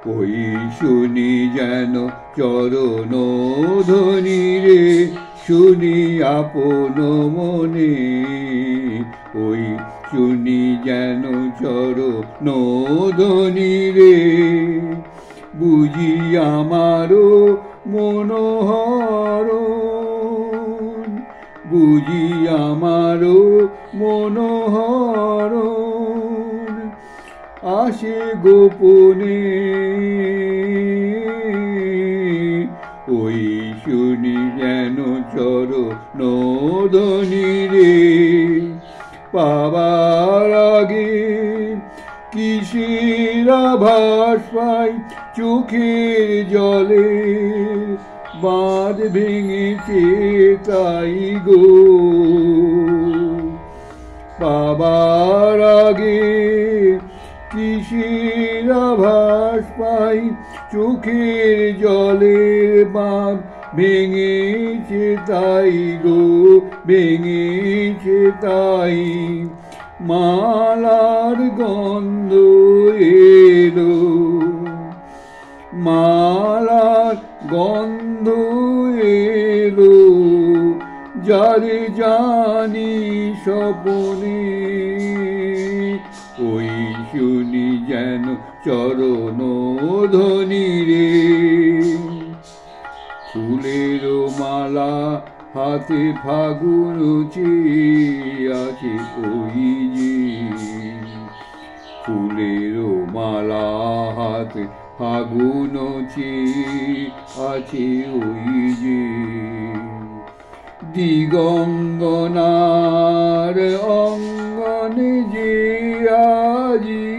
ওই শুনি যেন চরণ ধ্বনি রে, শুনি আপন মনে। ওই শুনি যেন চরণ ধ্বনি রে, বুঝি আমারও মনোহরণ, বুঝি আমারও মনোহরণ, আসে গোপনে। ওই শুনি যেন চরণ ধ্বনি রে, পাবার আগে কিসের আভাস পাই চোখের জলে, বাঁধ ভেঙেছে তাই গো। পাবার আগে কিসের আভাস পাই চোখের জলের বাঁধ ভেঙেছে তাই গো, ভেঙেছে তাই। মালার গন্ধ এলো, মালার গন্ধ এলো, যারে জানি স্বপনে। ওই শুনি যেন চরণ ধ্বনি রে, ফুলের মালা হাতে ফাগুন চেয়ে আছে ওই যে, ফুলের মালা হাতে ফাগুন চেয়ে আছে ওই যে। দিগঙ্গনার অঙ্গনে যে আজি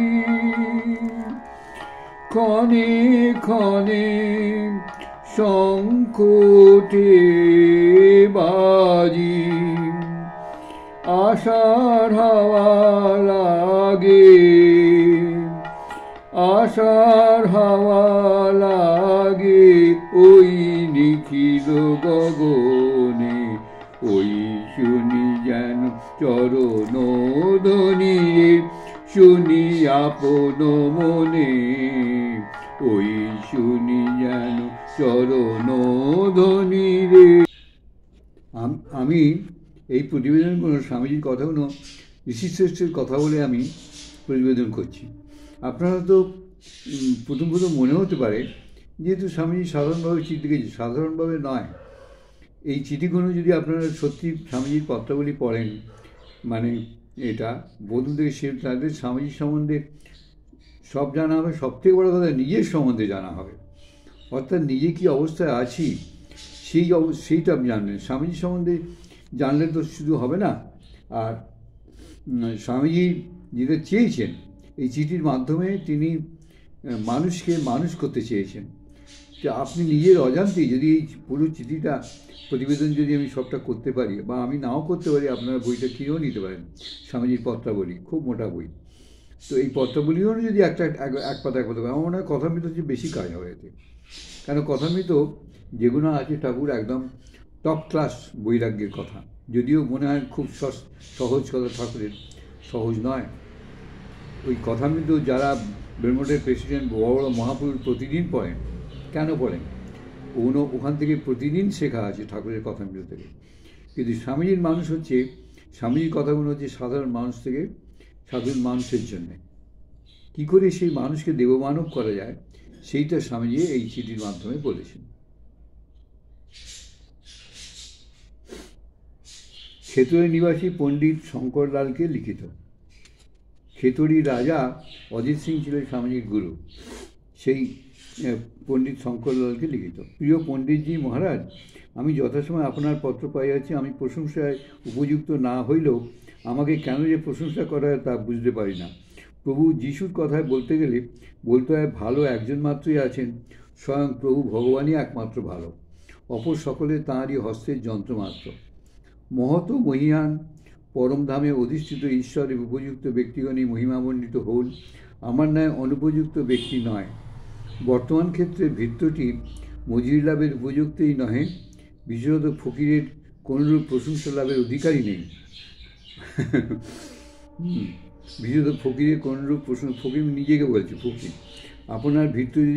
ক্ষণে ক্ষণে শঙ্খ ওঠে বাজি, আষাঢ় হাওয়া লাগে, আষাঢ় হাওয়া লাগে ওই নিখিল গগনে। ওই শুনি যেন চরণ ধ্বনি রে, শুনি আপন মনে। ওই শুনি যেন চরণ ধ্বনি রে। আমি এই প্রতিবেদনগুলো স্বামীজির কথাগুলো ঋষিশ্রেষ্ঠের কথা বলে আমি প্রতিবেদন করছি। আপনারা তো প্রথম প্রথম মনে হতে পারে যেহেতু স্বামীজি সাধারণভাবে চিঠি লিখেছে, সাধারণভাবে নয়। এই চিঠিগুলো যদি আপনারা সত্যি স্বামীজির পত্রাবলী পড়েন, মানে এটা বোধন থেকে সে তাদের স্বামীজির সম্বন্ধে সব জানা হবে। সবথেকে বড় কথা নিজের সম্বন্ধে জানা হবে, অর্থাৎ নিজে কী অবস্থায় আছি সেইটা আপনি জানবেন। স্বামীজির সম্বন্ধে জানলে তো শুধু হবে না। আর স্বামীজি যেটা চেয়েছেন এই চিঠির মাধ্যমে, তিনি মানুষকে মানুষ করতে চেয়েছেন। যে আপনি নিজের অজান্তেই যদি এই পুরো চিঠিটা প্রতিবেদন যদি আমি সবটা করতে পারি, বা আমি নাও করতে পারি, আপনারা বইটা কিনেও নিতে পারেন, স্বামীজির পত্রাবলী, খুব মোটা বই। তো এই পত্রাবলীও যদি এক পাতা আমার মনে হয় কথামৃত হচ্ছে বেশি কাজ হবে এতে। কেন কথামৃত যেগুলো আছে ঠাকুর একদম টপ ক্লাস বৈরাগ্যের কথা, যদিও মনে হয় খুব সহজ কথা, ঠাকুরের সহজ নয়। ওই কথামৃত যারা ব্রহ্মমঠের প্রেসিডেন্ট বড় বড় মহাপুরুষ প্রতিদিন পড়েন, কেন পড়েন? ওখান থেকে প্রতিদিন শেখা আছে ঠাকুরের কথামৃত থেকে। কিন্তু স্বামীজির মানুষ হচ্ছে, স্বামীজির কথাগুলো হচ্ছে সাধারণ মানুষ থেকে সাধারণ মানুষের জন্যে। কী করে সেই মানুষকে দেবমানব করা যায় সেইটা স্বামীজি এই চিঠির মাধ্যমে বলেছেন। খেতড়ি নিবাসী পণ্ডিত শঙ্করলালকে লিখিত। খেতড়ি রাজা অজিত সিং ছিলেন স্বামীজির গুরু, সেই পণ্ডিত শঙ্করলালকে লিখিত। প্রিয় পণ্ডিতজি মহারাজ, আমি যথাসময় আপনার পত্র পাইয়াছি। আমি প্রশংসায় উপযুক্ত না হইলেও আমাকে কেন যে প্রশংসা করা হয় তা বুঝতে পারি না। প্রভু যিশুর কথায় বলতে গেলে বলতে হয় ভালো একজন মাত্রই আছেন, স্বয়ং প্রভু ভগবানই একমাত্র ভালো, অপর সকলে তাঁরই হস্তের যন্ত্রমাত্র। মহৎ মহিয়ান পরমধামে অধিষ্ঠিত ঈশ্বরের উপযুক্ত ব্যক্তিগণই মহিমামণ্ডিত হন, আমার ন্যায় অনুপযুক্ত ব্যক্তি নয়। বর্তমান ক্ষেত্রে ভৃত্যটি মজুরি লাভের উপযুক্তই নহে, বিশেষত ফকিরের কোনরূপ প্রশংসা লাভের অধিকারী নেই। বিশেষত ফকিরের কোনরূপ প্রশংসা, ফকির নিজেকে বলছে ফকির, আপনার ভিতরে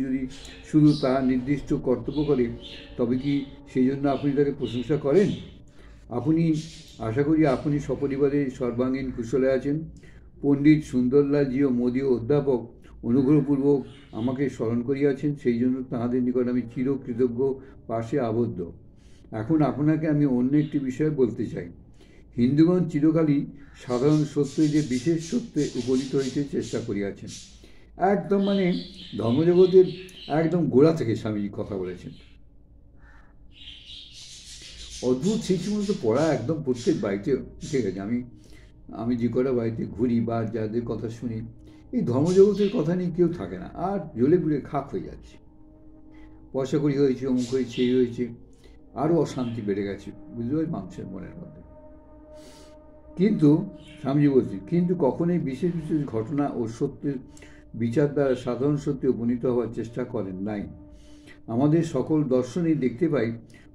যদি শুধু তার নির্দিষ্ট কর্তব্য করে, তবে কি সেই জন্য আপনি তাকে প্রশংসা করেন? আশা করি আপনি সপরিবারে সর্বাঙ্গীন কুশলে আছেন। পণ্ডিত সুন্দরলালজি ও মোদীয় অধ্যাপক অনুগ্রহপূর্বক আমাকে স্মরণ করিয়াছেন, সেই জন্য তাঁহাদের নিকট আমি চিরকৃতজ্ঞ পাশে আবদ্ধ। এখন আপনাকে আমি অন্য একটি বিষয় বলতে চাই। হিন্দুগণ চিরকালই সাধারণ সত্যে যে বিশেষ সত্যে উপনীত হইতে চেষ্টা করিয়াছেন। একদম ধর্মজগতের একদম গোড়া থেকে স্বামীজি কথা বলেছেন। অদ্ভুত সেই সমস্ত পড়া একদম প্রত্যেক বাড়িতে উঠে গেছে। আমি যে কটা বাড়িতে ঘুরি বা যাদের কথা শুনি, এই ধর্মজগতের কথা নিয়ে কেউ থাকে না, আর জ্বলে পুড়ে খাক হয়ে যাচ্ছে। পয়সা করি হয়েছে, অমুক হয়েছে, এই হয়েছে, আরও অশান্তি বেড়ে গেছে, বুঝতে পারি মানুষের মনের মধ্যে। কিন্তু স্বামীজি বলছি, কিন্তু কখনোই বিশেষ বিশেষ ঘটনা ও সত্যের বিচার দ্বারা সাধারণ সত্যে উপনীত হওয়ার চেষ্টা করেন নাই। আমাদের সকল দর্শনেই দেখতে পাই,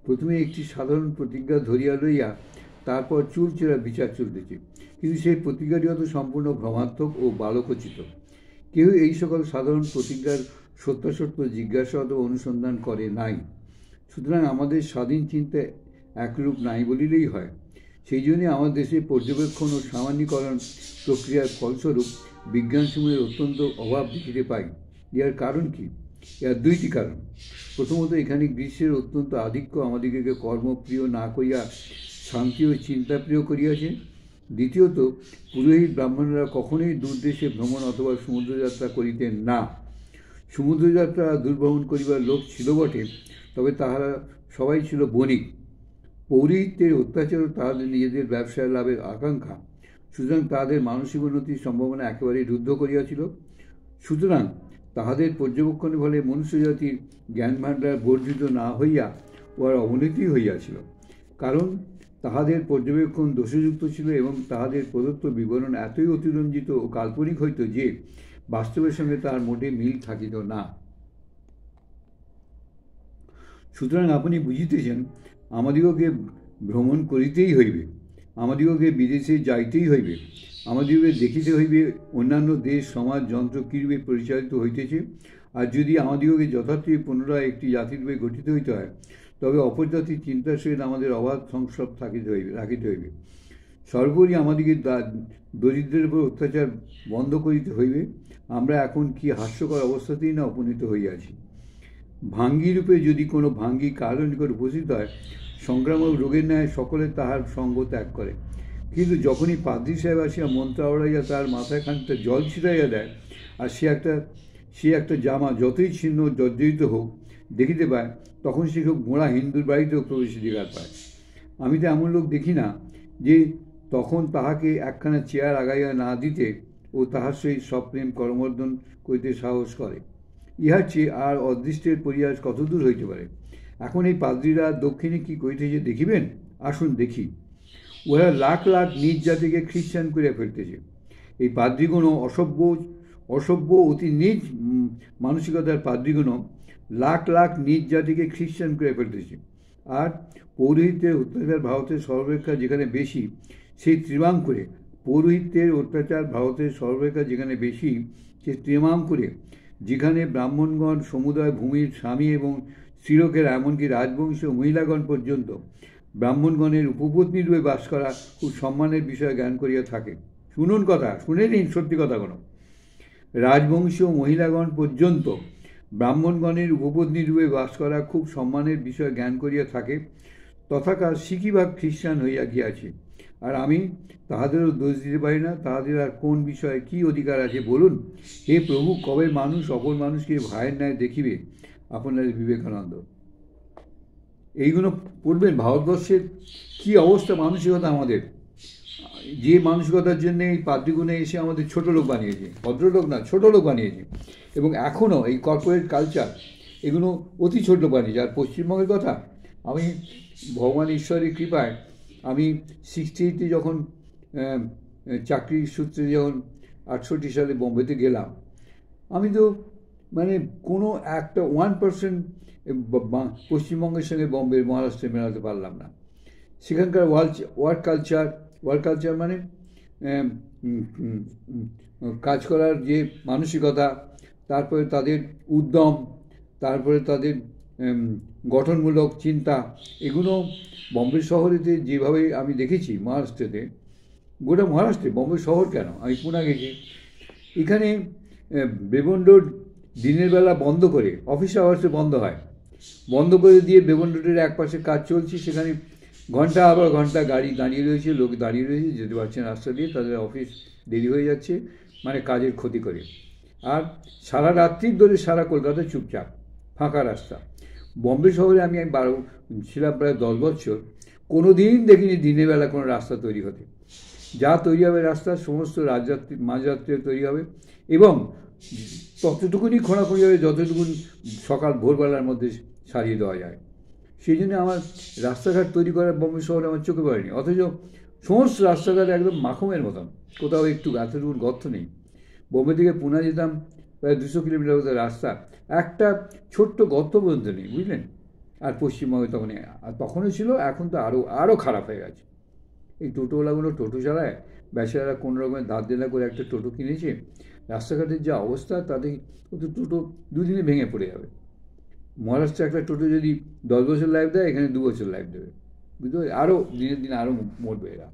প্রথমে একটি সাধারণ প্রতিজ্ঞা ধরিয়া লইয়া তারপর চুলচেরা বিচার চলতেছে, কিন্তু সেই প্রতিজ্ঞাটি হয়তো সম্পূর্ণ ভ্রমাত্মক ও বালকোচিত। কেউ এই সকল সাধারণ প্রতিজ্ঞার সত্যাসত্য জিজ্ঞাসা অথবা অনুসন্ধান করে নাই। সুতরাং আমাদের স্বাধীন চিন্তা একরূপ নাই বলিলেই হয়। সেই জন্যে আমার দেশে পর্যবেক্ষণ ও সামান্যীকরণ প্রক্রিয়ার ফলস্বরূপ বিজ্ঞানসমূহের অত্যন্ত অভাব দেখিতে পাই। ইহার কারণ কি? ইহার দুইটি কারণ। প্রথমত, এখানে গ্রীষ্মের অত্যন্ত আধিক্য আমাদিগকে কর্মপ্রিয় না করিয়া শান্তি ও চিন্তাপ্রিয় করিয়াছে। দ্বিতীয়ত, পুরোহিত ব্রাহ্মণরা কখনোই দূরদেশে ভ্রমণ অথবা সমুদ্রযাত্রা করিতেন না। সমুদ্রযাত্রা দুর্ভ্রমণ করিবার লোক ছিল বটে, তবে তাহারা সবাই ছিল বণিক। পৌরোহিত্যের অত্যাচার তাহাদের নিজেদের ব্যবসায় লাভের আকাঙ্ক্ষা, সুতরাং তাহাদের মানসিক উন্নতির সম্ভাবনা একেবারেই রুদ্ধ করিয়াছিল। সুতরাং তাহাদের পর্যবেক্ষণের ফলে মনুষ্যজাতির জ্ঞান ভাণ্ডার বর্ধিত না হইয়া উহার অবনতি হইয়াছিল। কারণ তাহাদের পর্যবেক্ষণ দোষযুক্ত ছিল এবং তাহাদের প্রদত্ত বিবরণ এতই অতিরঞ্জিত ও কাল্পনিক হইত যে বাস্তবের সঙ্গে তাহার মোটে মিল থাকিত না। সুতরাং আপনি বুঝিতেছেন, আমাদিগকে ভ্রমণ করিতেই হইবে, আমাদিগকে বিদেশে যাইতেই হইবে, আমাদিগকে দেখিতে হইবে অন্যান্য দেশ, সমাজ, যন্ত্র কীরূপে পরিচালিত হইতেছে। আর যদি আমাদিগকে যথার্থই পুনরায় একটি জাতিরূপে গঠিত হইতে হয়, তবে অপর জাতির চিন্তার সহিত আমাদের অবাধ সংস্রব রাখিতে হইবে। সর্বোপরি আমাদিগকে দরিদ্রের উপর অত্যাচার বন্ধ করিতে হইবে। আমরা এখন কি হাস্যকর অবস্থাতেই না উপনীত হইয়াছি। ভাঙ্গি রূপে যদি কোনো ভাঙ্গি কারো নিকট উপস্থিত হয়, সংক্রামক রোগের ন্যায় সকলে তাহার সঙ্গ ত্যাগ করে। কিন্তু যখনই পাদ্রী সাহেব আসিয়া মন্ত্র আওড়াইয়া তার মাথায় খানিকটা জল ছিটাইয়া দেয়, আর সে একটা জামা যতই ছিন্ন জর্জরিত হোক দেখিতে পায়, তখন সে খুব গোঁড়া হিন্দুর বাড়িতেও প্রবেশাধিকার পায়। আমি তো এমন লোক দেখি না যে তখন তাহাকে একখানা চেয়ার আগাইয়া না দিতে ও তাহার সহিত সপ্রেম করমর্দন করিতে সাহস করে। ইহার চেয়ে আর অদৃষ্টের পরিহাস কতদূর হইতে পারে? এখন এই পাদ্রীরা দক্ষিণে কি করিতেছে দেখিবেন? আসুন দেখি। উহারা লাখ লাখ নিজ জাতিকে খ্রিস্টান করিয়া ফেলতেছে। এই পাদ্রীগণ অসভ্য অতি নিজ মানসিকতার পাদ্রীগণ লাখ লাখ নিজ জাতিকে খ্রিস্টান করে ফেলতেছে। আর পৌরোহিত্যের অত্যাচার ভারতের সর্বাপেক্ষা যেখানে বেশি, সেই ত্রিমাঙ্কুরে পৌরোহিত্যের অত্যাচার ভারতের সর্বাপেক্ষা যেখানে বেশি, সেই ত্রিমাঙ্কুরে যেখানে ব্রাহ্মণগণ সমুদয় ভূমির স্বামী এবং স্ত্রীলোকেরা, এমনকি রাজবংশীয় মহিলাগণ পর্যন্ত ব্রাহ্মণগণের উপপত্নী রূপে বাস করা খুব সম্মানের বিষয় জ্ঞান করিয়া থাকে। শুনুন কথা, শুনে নিন সত্যি কথা কোনো। রাজবংশীয় মহিলাগণ পর্যন্ত ব্রাহ্মণগণের উপপত্নী রূপে বাস করা খুব সম্মানের বিষয় জ্ঞান করিয়া থাকে। তথাকার শিখিভাগ খ্রিস্টান হইয়া গিয়াছে, আর আমি তাহাদেরও দোষ দিতে পারি না। তাহাদের আর কোন বিষয়ে কি অধিকার আছে বলুন? হে প্রভু, কবে মানুষ অপর মানুষকে ভাইয়ের ন্যায় দেখিবে? আপনার বিবেকানন্দ। এইগুলো পড়বেন। ভারতবর্ষের কি অবস্থা মানসিকতা আমাদের, যে মানসিকতার জন্য এই পাদ্রীগুণে এসে আমাদের ছোট লোক বানিয়েছে, ভদ্রলোক না, ছোট লোক বানিয়েছে। এবং এখনও এই কর্পোরেট কালচার এগুলো অতি ছোট বানিয়েছে। আর পশ্চিমবঙ্গের কথা, আমি ভগবান ঈশ্বরের কৃপায় আমি 68 যখন চাকরির সূত্রে যখন 68 সালে বোম্বেতে গেলাম, আমি তো কোনো একটা 1% পশ্চিমবঙ্গের সঙ্গে বোম্বের, মহারাষ্ট্রে মেলাতে পারলাম না। সেখানকার ওয়ার্ক কালচার কাজ করার যে মানসিকতা, তারপরে তাদের উদ্যম, তারপরে তাদের গঠনমূলক চিন্তা, এগুলো বম্বে শহরেতে যেভাবে আমি দেখেছি, মহারাষ্ট্রেতে, গোটা মহারাষ্ট্রে, বম্বে শহর কেন, আমি পুনা গেছি, এখানে বেবন রোড দিনের বেলা বন্ধ করে, অফিস আওয়ার্সে বন্ধ হয়, বন্ধ করে দিয়ে বেবন রোডের একপাশে কাজ চলছে, সেখানে ঘন্টা আবার ঘন্টা গাড়ি দাঁড়িয়ে রয়েছে, লোক দাঁড়িয়ে রয়েছে, যেতে পারছেন রাস্তা দিয়ে, তাদের অফিস দেরি হয়ে যাচ্ছে, মানে কাজের ক্ষতি করে। আর সারা রাত্রির ধরে সারা কলকাতা চুপচাপ, ফাঁকা রাস্তা। বম্বে শহরে আমি ছিলাম প্রায় 10 বছর, কোনো দিন দেখিনি দিনের বেলা কোনো রাস্তা তৈরি হতে। যা তৈরি হবে রাস্তা, সমস্ত রাজরাত্রি মাঝরাত্রে তৈরি হবে, এবং ততটুকুনি খোঁড়াখুঁড়ি হবে যতটুকুন সকাল ভোরবেলার মধ্যে সারিয়ে দেওয়া যায়। সেই জন্য আমার রাস্তাঘাট তৈরি করার বম্বে শহরে আমার চোখে পড়েনি, অথচ সমস্ত রাস্তাঘাট একদম মাখমের মতন, কোথাও একটু এতটুকুন গর্ত নেই। বোম্বে থেকে পুনা যেতাম, প্রায় 200 কিলোমিটার মতো রাস্তা, একটা ছোট্ট গর্ত পর্যন্ত নেই, বুঝলেন। আর পশ্চিমবঙ্গে তখনও ছিল, এখন তো আরও খারাপ হয়ে গেছে। এই টোটোওয়ালাগুলো টোটো চালায়, বেচারা কোনো রকমের ধার দেনা করে একটা টোটো কিনেছে, রাস্তাঘাটের যে অবস্থা, তাতে টোটো দুদিনে ভেঙে পড়ে যাবে। মহারাষ্ট্রে একটা টোটো যদি 10 বছর লাইফ দেয়, এখানে 2 বছর লাইফ দেবে, বুঝতে পারছি। আরও দিনের দিন আরও মরবে এরা।